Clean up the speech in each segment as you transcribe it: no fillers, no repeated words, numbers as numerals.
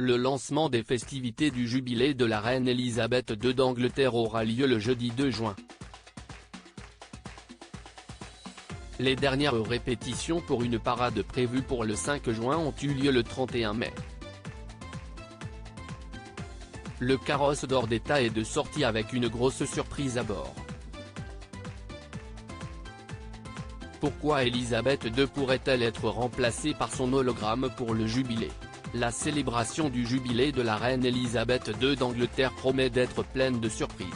Le lancement des festivités du jubilé de la reine Elisabeth II d'Angleterre aura lieu le jeudi 2 juin. Les dernières répétitions pour une parade prévue pour le 5 juin ont eu lieu le 31 mai. Le carrosse d'or d'État est de sortie avec une grosse surprise à bord. Pourquoi Elisabeth II pourrait-elle être remplacée par son hologramme pour le jubilé? La célébration du jubilé de la reine Elisabeth II d'Angleterre promet d'être pleine de surprises.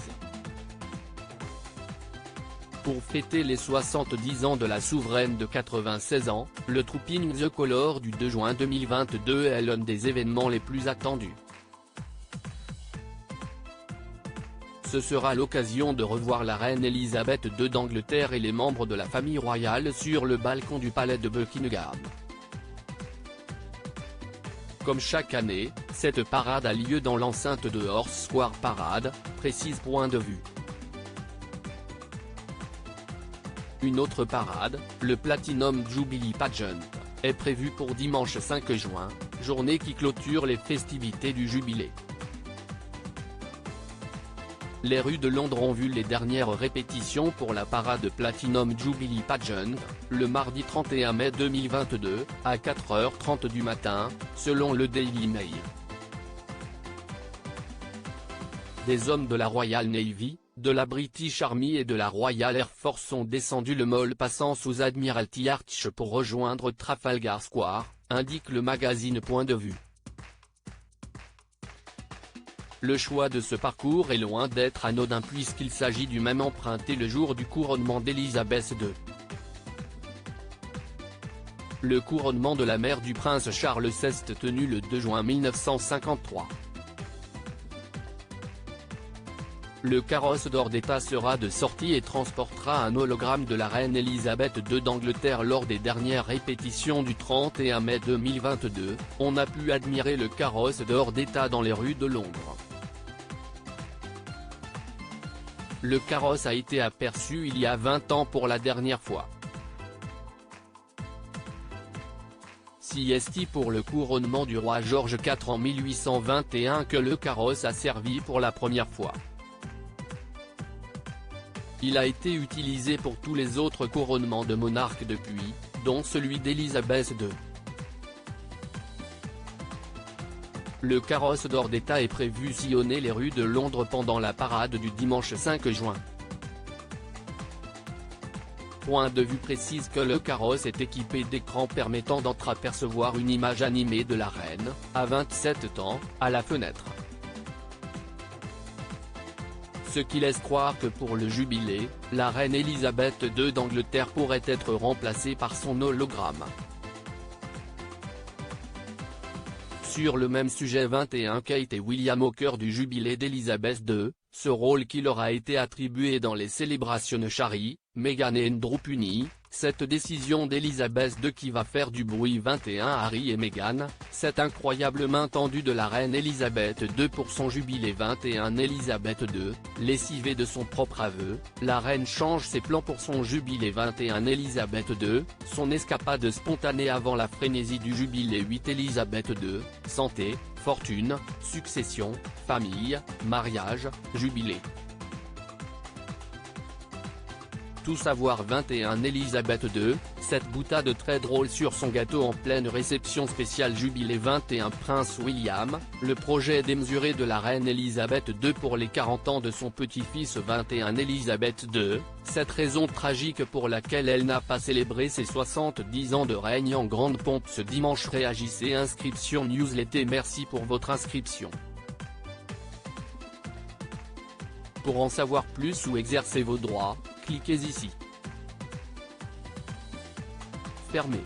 Pour fêter les 70 ans de la souveraine de 96 ans, le Trooping the Colour du 2 juin 2022 est l'un des événements les plus attendus. Ce sera l'occasion de revoir la reine Elisabeth II d'Angleterre et les membres de la famille royale sur le balcon du palais de Buckingham. Comme chaque année, cette parade a lieu dans l'enceinte de Horse Square Parade, précise Point de vue. Une autre parade, le Platinum Jubilee Pageant, est prévue pour dimanche 5 juin, journée qui clôture les festivités du jubilé. Les rues de Londres ont vu les dernières répétitions pour la parade Platinum Jubilee Pageant, le mardi 31 mai 2022, à 4h30 du matin, selon le Daily Mail. Des hommes de la Royal Navy, de la British Army et de la Royal Air Force sont descendus le Mall passant sous Admiralty Arch pour rejoindre Trafalgar Square, indique le magazine Point de vue. Le choix de ce parcours est loin d'être anodin puisqu'il s'agit du même emprunté le jour du couronnement d'Elisabeth II. Le couronnement de la mère du prince Charles VI tenu le 2 juin 1953. Le carrosse d'or d'État sera de sortie et transportera un hologramme de la reine Elisabeth II d'Angleterre lors des dernières répétitions du 31 mai 2022, on a pu admirer le carrosse d'or d'État dans les rues de Londres. Le carrosse a été aperçu il y a 20 ans pour la dernière fois. C'est pour le couronnement du roi George IV en 1821 que le carrosse a servi pour la première fois. Il a été utilisé pour tous les autres couronnements de monarques depuis, dont celui d'Elisabeth II. Le carrosse d'or d'État est prévu sillonner les rues de Londres pendant la parade du dimanche 5 juin. Point de vue précise que le carrosse est équipé d'écrans permettant d'entreapercevoir une image animée de la reine, à 27 ans, à la fenêtre. Ce qui laisse croire que pour le jubilé, la reine Elisabeth II d'Angleterre pourrait être remplacée par son hologramme. Sur le même sujet 21 Kate et William au cœur du jubilé d'Elisabeth II, ce rôle qui leur a été attribué dans les célébrations Harry, Meghan et Andrew punis, cette décision d'Elisabeth II qui va faire du bruit 21 Harry et Meghan, cette incroyable main tendue de la reine Elisabeth II pour son jubilé 21 Elisabeth II, lessivée de son propre aveu, la reine change ses plans pour son jubilé 21 Elisabeth II, son escapade spontanée avant la frénésie du jubilé 8 Elisabeth II, santé, fortune, succession, famille, mariage, jubilé. Tout savoir 21 Elisabeth II, cette boutade très drôle sur son gâteau en pleine réception spéciale jubilé 21 Prince William, le projet démesuré de la reine Elisabeth II pour les 40 ans de son petit-fils 21 Elisabeth II, cette raison tragique pour laquelle elle n'a pas célébré ses 70 ans de règne en grande pompe ce dimanche. Réagissez. Inscription newsletter. Merci pour votre inscription. Pour en savoir plus ou exercer vos droits, cliquez ici. Fermé.